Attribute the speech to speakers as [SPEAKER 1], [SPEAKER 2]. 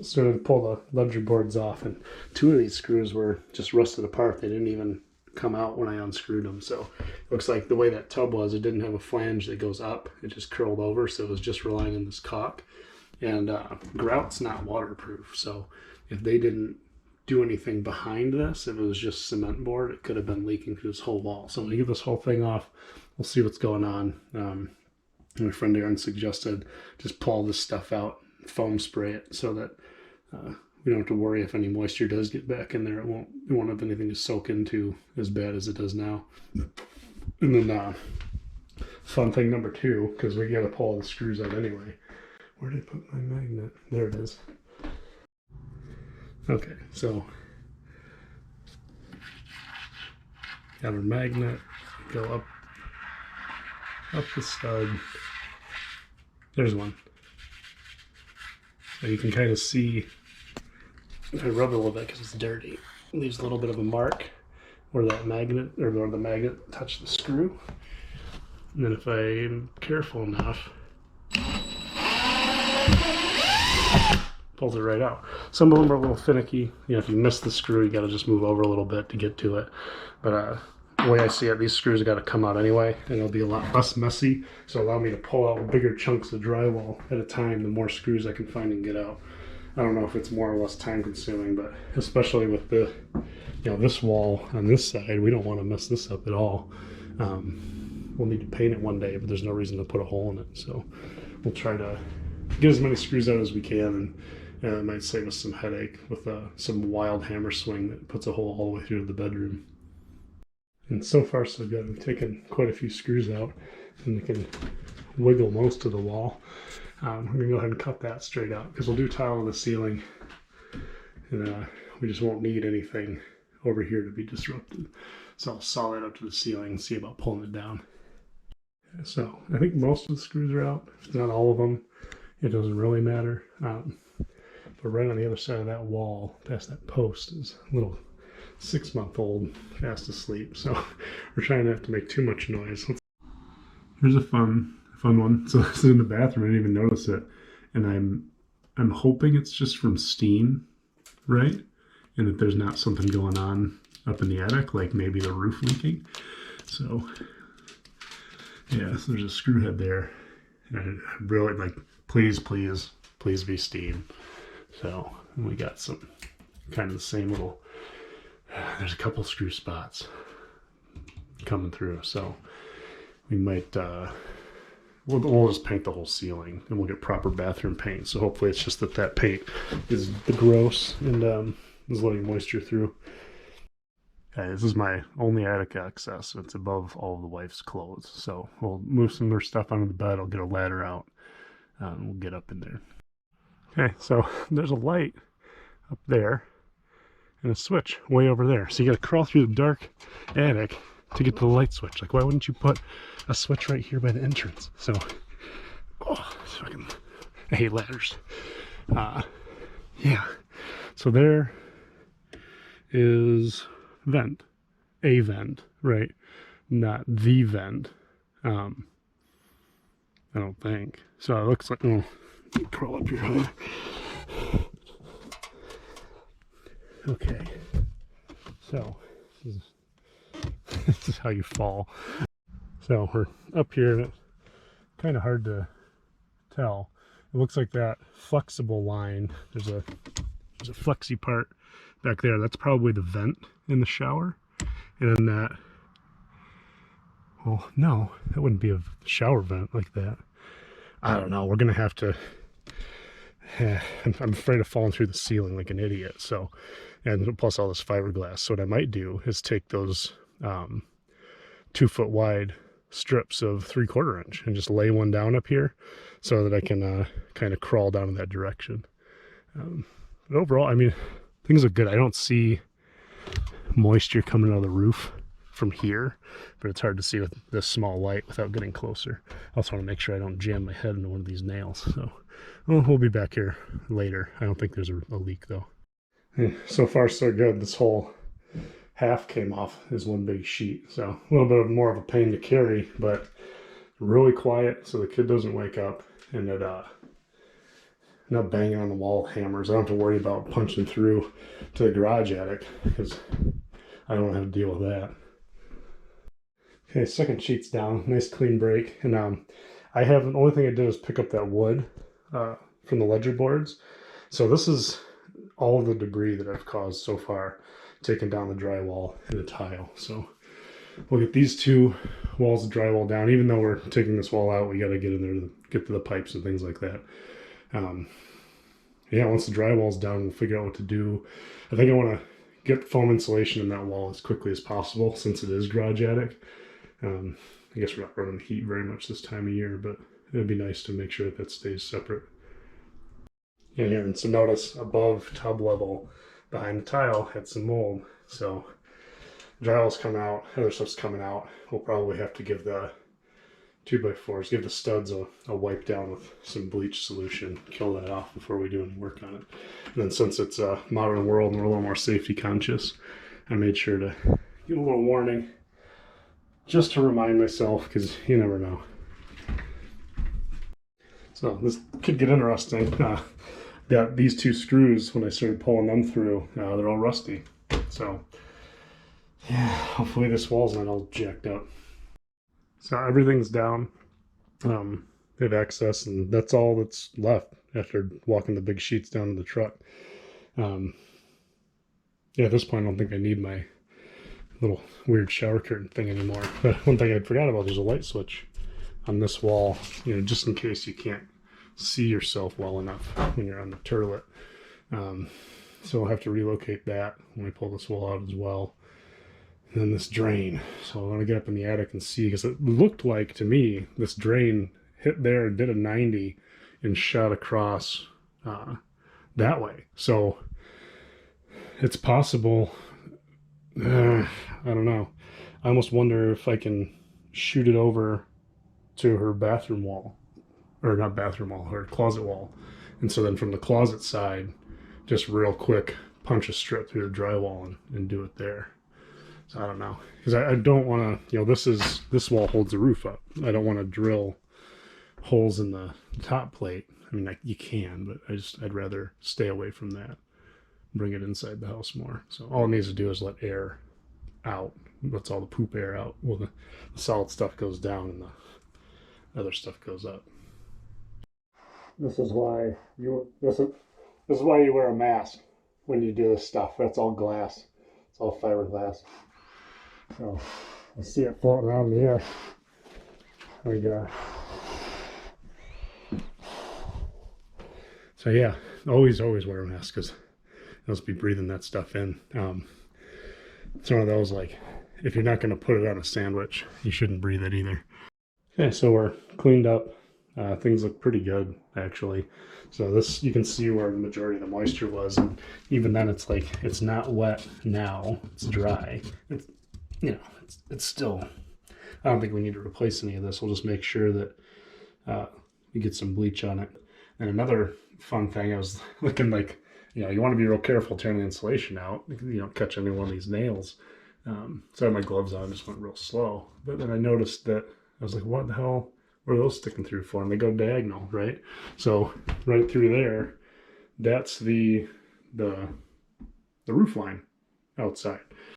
[SPEAKER 1] Started to pull the ledger boards off, and two of these screws were just rusted apart. They didn't even come out when I unscrewed them. So it looks like the way that tub was, it didn't have a flange that goes up. It just curled over, so it was just relying on this caulk. And grout's not waterproof, so if they didn't do anything behind this, if it was just cement board, it could have been leaking through this whole wall. So I'm gonna get this whole thing off. We'll see what's going on. My friend Aaron suggested just pull this stuff out, foam spray it, so that we don't have to worry if any moisture does get back in there. It won't have anything to soak into as bad as it does now. And then fun thing number two, because we got to pull all the screws out anyway. Where did I put my magnet? There it is. Okay, so got our magnet, go up the stud. There's one. So you can kind of see, if I rub it a little bit because it's dirty, it leaves a little bit of a mark where that magnet, or where the magnet touched the screw. And then if I'm careful enough, pulls it right out. Some of them are a little finicky. You know, if you miss the screw, you got to just move over a little bit to get to it. But the way I see it, these screws have got to come out anyway, and it'll be a lot less messy. So allow me to pull out bigger chunks of drywall at a time. The more screws I can find and get out. I don't know if it's more or less time consuming, but especially with the, you know, this wall on this side, we don't want to mess this up at all. We'll need to paint it one day, but there's no reason to put a hole in it. So we'll try to get as many screws out as we can, and it might save us some headache with some wild hammer swing that puts a hole all the way through to the bedroom. And so far so good. I've taken quite a few screws out, and they can wiggle most of the wall. I'm going to go ahead and cut that straight out because we'll do tile on the ceiling, and we just won't need anything over here to be disrupted. So I'll saw that up to the ceiling and see about pulling it down. So I think most of the screws are out. If it's not all of them, it doesn't really matter. But right on the other side of that wall, past that post, is a little 6-month-old fast asleep. So we're trying not to make too much noise. Here's a fun one. So this is in the bathroom. I didn't even notice it, and I'm hoping it's just from steam, right? And that there's not something going on up in the attic, like maybe the roof leaking. So yeah, so there's a screw head there, and I really like, please be steam. So we got some kind of the same little. There's a couple screw spots coming through, so we might. We'll just paint the whole ceiling, and we'll get proper bathroom paint. So hopefully it's just that paint is the gross and is letting moisture through. Okay, this is my only attic access. So it's above all of the wife's clothes. So we'll move some of her stuff onto the bed. I'll get a ladder out. And we'll get up in there. Okay, so there's a light up there and a switch way over there. So you got to crawl through the dark attic to get to the light switch. Like, why wouldn't you put a switch right here by the entrance? So, I hate ladders. Yeah. So there is a vent, right? Not the vent. I don't think. So it looks like, crawl up here. Okay. So this is how you fall. So we're up here, and it's kind of hard to tell. It looks like that flexible line, there's a flexy part back there. That's probably the vent in the shower. And then that, well, no, that wouldn't be a shower vent like that. I don't know. We're going to have to, I'm afraid of falling through the ceiling like an idiot. So, and plus all this fiberglass. So what I might do is take those 2-foot wide strips of 3/4 inch and just lay one down up here so that I can kind of crawl down in that direction. But overall, I mean, things look good. I don't see moisture coming out of the roof from here, but it's hard to see with this small light without getting closer. I also want to make sure I don't jam my head into one of these nails. So we'll be back here later. I don't think there's a leak though. So far so good. This whole half came off as one big sheet, so a little bit more of a pain to carry, but really quiet so the kid doesn't wake up, and it not banging on the wall with hammers. I don't have to worry about punching through to the garage attic because I don't have to deal with that. Okay, second sheet's down. Nice clean break. And I have, the only thing I did was pick up that wood from the ledger boards. So this is all of the debris that I've caused so far, taking down the drywall and the tile. So we'll get these two walls of drywall down. Even though we're taking this wall out, we got to get in there to get to the pipes and things like that. Yeah, once the drywall's done, we'll figure out what to do. I think I want to get foam insulation in that wall as quickly as possible since it is garage attic. I guess we're not running heat very much this time of year, but it'd be nice to make sure that stays separate. And here, and so notice above tub level behind the tile had some mold. So drywall's coming out, other stuff's coming out. We'll probably have to give the 2x4s, give the studs a wipe down with some bleach solution, kill that off before we do any work on it. And then since it's a modern world and we're a little more safety conscious, I made sure to give a little warning just to remind myself, because you never know. So this could get interesting. Got these two screws, when I started pulling them through, they're all rusty. So yeah, hopefully this wall's not all jacked up. So everything's down. They have access, and that's all that's left after walking the big sheets down to the truck. Yeah, at this point I don't think I need my little weird shower curtain thing anymore. But one thing I forgot about, there's a light switch on this wall, you know, just in case you can't see yourself well enough when you're on the turlet. So we'll have to relocate that when we pull this wall out as well. And then this drain. So I want to get up in the attic and see, because it looked like to me this drain hit there and did a 90 and shot across that way. So it's possible. I don't know. I almost wonder if I can shoot it over to her bathroom wall, or not bathroom wall, her closet wall. And so then from the closet side, just real quick, punch a strip through the drywall and do it there. So I don't know, because I don't want to, you know, this wall holds the roof up. I don't want to drill holes in the top plate. I mean, you can, but I'd rather stay away from that. Bring it inside the house more. So all it needs to do is let air out. Lets all the poop air out. Well, the solid stuff goes down and the other stuff goes up. This is why you wear a mask when you do this stuff. That's all glass. It's all fiberglass. So I see it floating around in the air. There we go. So yeah, always wear a mask, because you'll just be breathing that stuff in. It's one of those, like, if you're not going to put it on a sandwich, you shouldn't breathe it either. Okay, so we're cleaned up. Things look pretty good, actually. So this, you can see where the majority of the moisture was, and even then it's like, it's not wet now, it's dry. It's, you know, it's still, I don't think we need to replace any of this. We'll just make sure that we get some bleach on it. And another fun thing, I was looking, like, you know, you want to be real careful tearing the insulation out. You don't catch any one of these nails. So I had my gloves on, just went real slow. But then I noticed that, I was like, what the hell? What are those sticking through for? And they go diagonal, right? So right through there, that's the roof line outside.